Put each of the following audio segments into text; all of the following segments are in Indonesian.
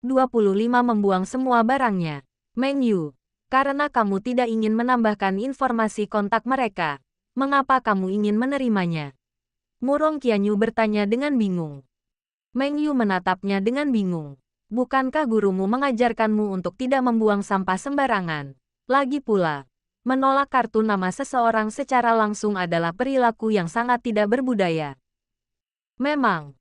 25 membuang semua barangnya. Meng Yu, karena kamu tidak ingin menambahkan informasi kontak mereka, mengapa kamu ingin menerimanya? Murong Qianyu bertanya dengan bingung. Meng Yu menatapnya dengan bingung. Bukankah gurumu mengajarkanmu untuk tidak membuang sampah sembarangan? Lagi pula, menolak kartu nama seseorang secara langsung adalah perilaku yang sangat tidak berbudaya. Memang,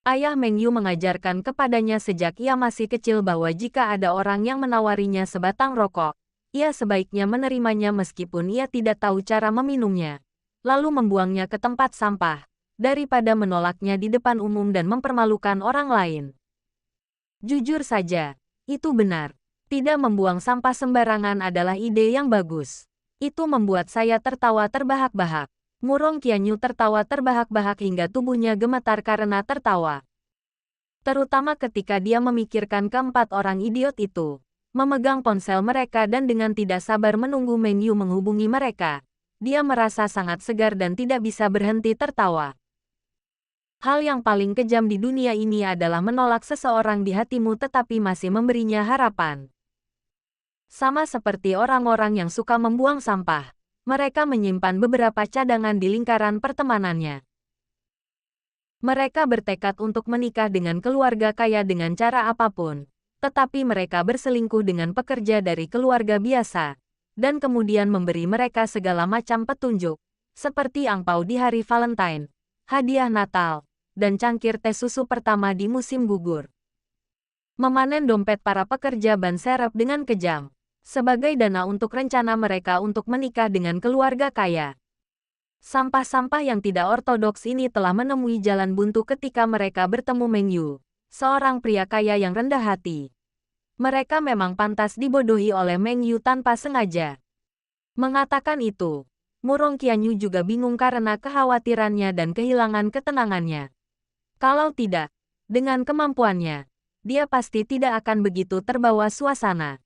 ayah Meng Yu mengajarkan kepadanya sejak ia masih kecil bahwa jika ada orang yang menawarinya sebatang rokok, ia sebaiknya menerimanya meskipun ia tidak tahu cara meminumnya, lalu membuangnya ke tempat sampah, daripada menolaknya di depan umum dan mempermalukan orang lain. Jujur saja, itu benar. Tidak membuang sampah sembarangan adalah ide yang bagus. Itu membuat saya tertawa terbahak-bahak. Murong Qianyu tertawa terbahak-bahak hingga tubuhnya gemetar karena tertawa. Terutama ketika dia memikirkan keempat orang idiot itu, memegang ponsel mereka dan dengan tidak sabar menunggu Meng Yu menghubungi mereka. Dia merasa sangat segar dan tidak bisa berhenti tertawa. Hal yang paling kejam di dunia ini adalah menolak seseorang di hatimu tetapi masih memberinya harapan. Sama seperti orang-orang yang suka membuang sampah, mereka menyimpan beberapa cadangan di lingkaran pertemanannya. Mereka bertekad untuk menikah dengan keluarga kaya dengan cara apapun, tetapi mereka berselingkuh dengan pekerja dari keluarga biasa, dan kemudian memberi mereka segala macam petunjuk, seperti angpau di hari Valentine, hadiah Natal, dan cangkir teh susu pertama di musim gugur. Memanen dompet para pekerja ban serep dengan kejam, sebagai dana untuk rencana mereka untuk menikah dengan keluarga kaya. Sampah-sampah yang tidak ortodoks ini telah menemui jalan buntu ketika mereka bertemu Meng Yu, seorang pria kaya yang rendah hati. Mereka memang pantas dibodohi oleh Meng Yu tanpa sengaja. Mengatakan itu, Murong Qianyu juga bingung karena kekhawatirannya dan kehilangan ketenangannya. Kalau tidak, dengan kemampuannya, dia pasti tidak akan begitu terbawa suasana.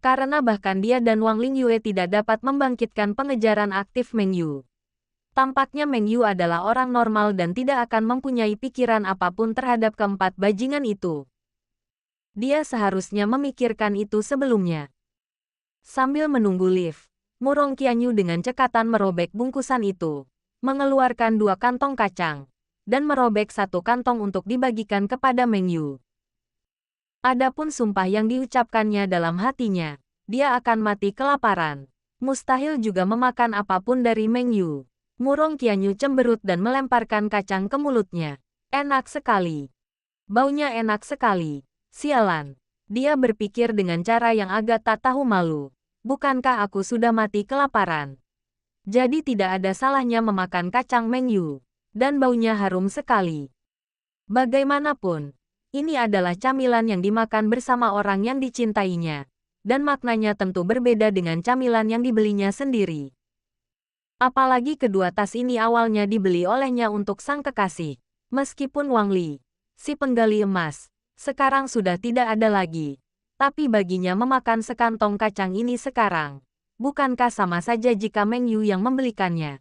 Karena bahkan dia dan Wang Lingyue tidak dapat membangkitkan pengejaran aktif Meng Yu. Tampaknya Meng Yu adalah orang normal dan tidak akan mempunyai pikiran apapun terhadap keempat bajingan itu. Dia seharusnya memikirkan itu sebelumnya. Sambil menunggu lift, Murong Qianyu dengan cekatan merobek bungkusan itu, mengeluarkan 2 kantong kacang, dan merobek 1 kantong untuk dibagikan kepada Meng Yu. Adapun sumpah yang diucapkannya dalam hatinya, dia akan mati kelaparan. Mustahil juga memakan apapun dari Meng Yu. Murong Qianyu cemberut dan melemparkan kacang ke mulutnya. Enak sekali. Baunya enak sekali. Sialan. Dia berpikir dengan cara yang agak tak tahu malu. Bukankah aku sudah mati kelaparan? Jadi tidak ada salahnya memakan kacang Meng Yu. Dan baunya harum sekali. Bagaimanapun, ini adalah camilan yang dimakan bersama orang yang dicintainya, dan maknanya tentu berbeda dengan camilan yang dibelinya sendiri. Apalagi kedua tas ini awalnya dibeli olehnya untuk sang kekasih. Meskipun Wang Li, si penggali emas, sekarang sudah tidak ada lagi, tapi baginya memakan sekantong kacang ini sekarang, bukankah sama saja jika Meng Yu yang membelikannya?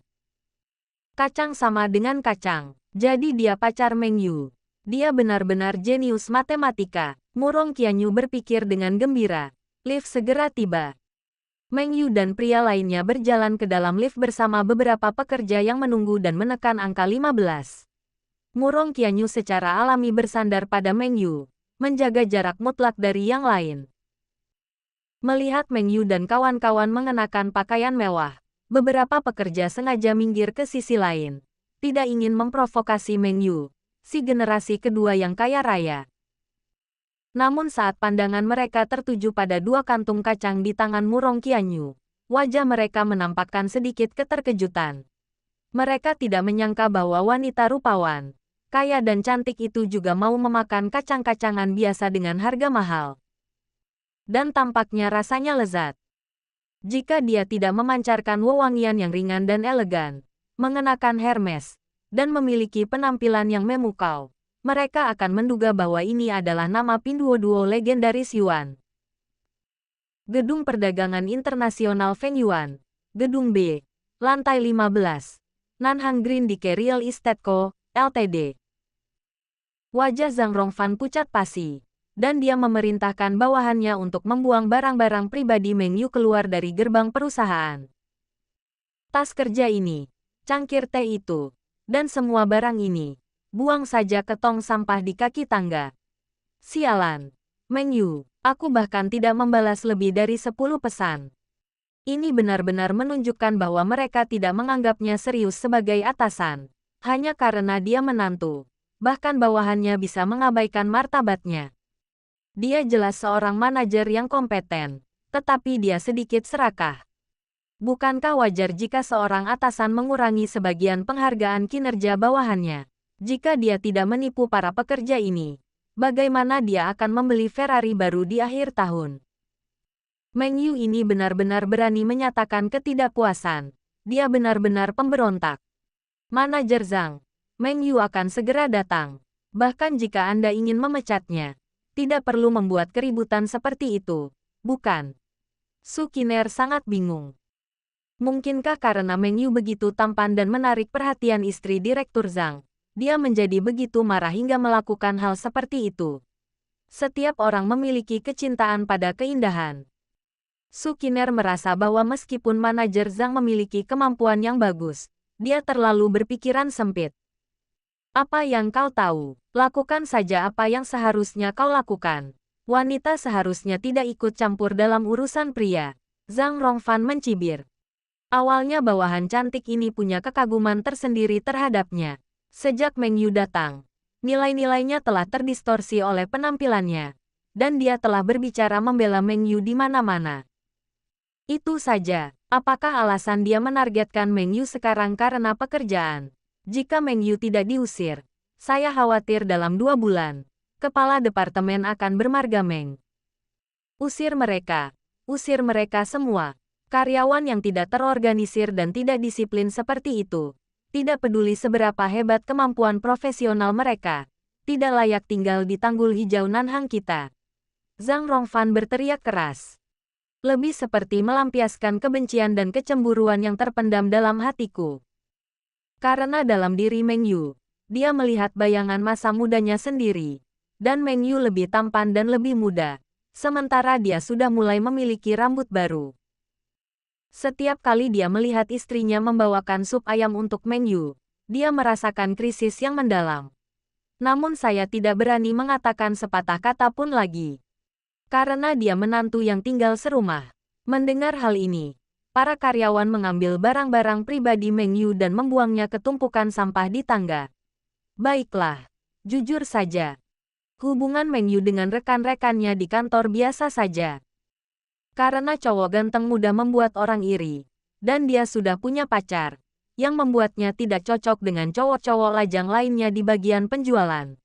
Kacang sama dengan kacang, jadi dia pacar Meng Yu. Dia benar-benar jenius matematika. Murong Qianyu berpikir dengan gembira. Lift segera tiba. Meng Yu dan pria lainnya berjalan ke dalam lift bersama beberapa pekerja yang menunggu dan menekan angka 15. Murong Qianyu secara alami bersandar pada Meng Yu, menjaga jarak mutlak dari yang lain. Melihat Meng Yu dan kawan-kawan mengenakan pakaian mewah, beberapa pekerja sengaja minggir ke sisi lain, tidak ingin memprovokasi Meng Yu, si generasi kedua yang kaya raya. Namun saat pandangan mereka tertuju pada 2 kantung kacang di tangan Murong Qianyu, wajah mereka menampakkan sedikit keterkejutan. Mereka tidak menyangka bahwa wanita rupawan, kaya dan cantik itu juga mau memakan kacang-kacangan biasa dengan harga mahal. Dan tampaknya rasanya lezat. Jika dia tidak memancarkan wewangian yang ringan dan elegan, mengenakan Hermes, dan memiliki penampilan yang memukau, mereka akan menduga bahwa ini adalah nama Pinduoduo legendaris Yuan. Gedung Perdagangan Internasional Feng Yuan, Gedung B, Lantai 15, Nanhang Green Decay Real Estate Co., Ltd. Wajah Zhang Rongfan pucat pasi, dan dia memerintahkan bawahannya untuk membuang barang-barang pribadi Meng Yu keluar dari gerbang perusahaan. Tas kerja ini, cangkir teh itu, dan semua barang ini, buang saja ke tong sampah di kaki tangga. Sialan, Meng Yu, aku bahkan tidak membalas lebih dari 10 pesan. Ini benar-benar menunjukkan bahwa mereka tidak menganggapnya serius sebagai atasan, hanya karena dia menantu. Bahkan bawahannya bisa mengabaikan martabatnya. Dia jelas seorang manajer yang kompeten, tetapi dia sedikit serakah. Bukankah wajar jika seorang atasan mengurangi sebagian penghargaan kinerja bawahannya? Jika dia tidak menipu para pekerja ini, bagaimana dia akan membeli Ferrari baru di akhir tahun? Meng Yu ini benar-benar berani menyatakan ketidakpuasan. Dia benar-benar pemberontak. Manajer Zhang, Meng Yu akan segera datang. Bahkan jika Anda ingin memecatnya, tidak perlu membuat keributan seperti itu, bukan? Su Qiner sangat bingung. Mungkinkah karena Meng Yu begitu tampan dan menarik perhatian istri Direktur Zhang, dia menjadi begitu marah hingga melakukan hal seperti itu? Setiap orang memiliki kecintaan pada keindahan. Su Qiner merasa bahwa meskipun manajer Zhang memiliki kemampuan yang bagus, dia terlalu berpikiran sempit. Apa yang kau tahu? Lakukan saja apa yang seharusnya kau lakukan. Wanita seharusnya tidak ikut campur dalam urusan pria. Zhang Rongfan mencibir. Awalnya bawahan cantik ini punya kekaguman tersendiri terhadapnya. Sejak Meng Yu datang, nilai-nilainya telah terdistorsi oleh penampilannya. Dan dia telah berbicara membela Meng Yu di mana-mana. Itu saja, apakah alasan dia menargetkan Meng Yu sekarang karena pekerjaan? Jika Meng Yu tidak diusir, saya khawatir dalam 2 bulan, kepala departemen akan bermarga Meng. Usir mereka semua. Karyawan yang tidak terorganisir dan tidak disiplin seperti itu, tidak peduli seberapa hebat kemampuan profesional mereka, tidak layak tinggal di Tanggul Hijau Nanhang kita. Zhang Rongfan berteriak keras. Lebih seperti melampiaskan kebencian dan kecemburuan yang terpendam dalam hatiku. Karena dalam diri Meng Yu, dia melihat bayangan masa mudanya sendiri, dan Meng Yu lebih tampan dan lebih muda, sementara dia sudah mulai memiliki rambut baru. Setiap kali dia melihat istrinya membawakan sup ayam untuk Meng Yu, dia merasakan krisis yang mendalam. Namun saya tidak berani mengatakan sepatah kata pun lagi. Karena dia menantu yang tinggal serumah. Mendengar hal ini, para karyawan mengambil barang-barang pribadi Meng Yu dan membuangnya ke tumpukan sampah di tangga. Baiklah, jujur saja. Hubungan Meng Yu dengan rekan-rekannya di kantor biasa saja. Karena cowok ganteng muda membuat orang iri, dan dia sudah punya pacar, yang membuatnya tidak cocok dengan cowok-cowok lajang lainnya di bagian penjualan.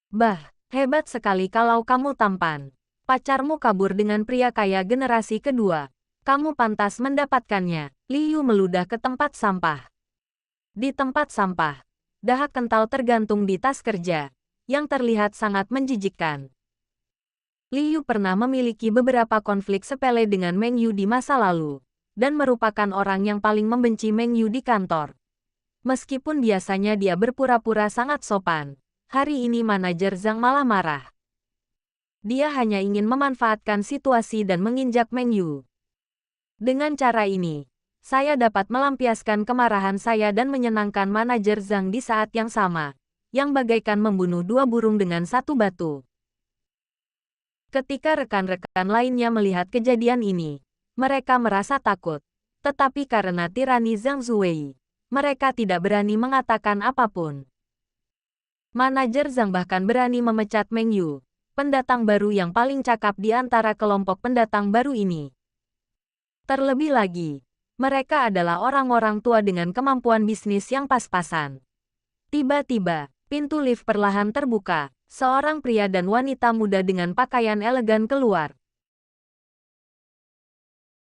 Bah, hebat sekali kalau kamu tampan. Pacarmu kabur dengan pria kaya generasi kedua. Kamu pantas mendapatkannya. Liu meludah ke tempat sampah. Di tempat sampah, dahak kental tergantung di tas kerja, yang terlihat sangat menjijikkan. Liu pernah memiliki beberapa konflik sepele dengan Meng Yu di masa lalu, dan merupakan orang yang paling membenci Meng Yu di kantor. Meskipun biasanya dia berpura-pura sangat sopan, hari ini manajer Zhang malah marah. Dia hanya ingin memanfaatkan situasi dan menginjak Meng Yu. Dengan cara ini, saya dapat melampiaskan kemarahan saya dan menyenangkan manajer Zhang di saat yang sama, yang bagaikan membunuh 2 burung dengan 1 batu. Ketika rekan-rekan lainnya melihat kejadian ini, mereka merasa takut. Tetapi karena tirani Zhang Zuwei, mereka tidak berani mengatakan apapun. Manajer Zhang bahkan berani memecat Meng Yu, pendatang baru yang paling cakap di antara kelompok pendatang baru ini. Terlebih lagi, mereka adalah orang-orang tua dengan kemampuan bisnis yang pas-pasan. Tiba-tiba, pintu lift perlahan terbuka. Seorang pria dan wanita muda dengan pakaian elegan keluar.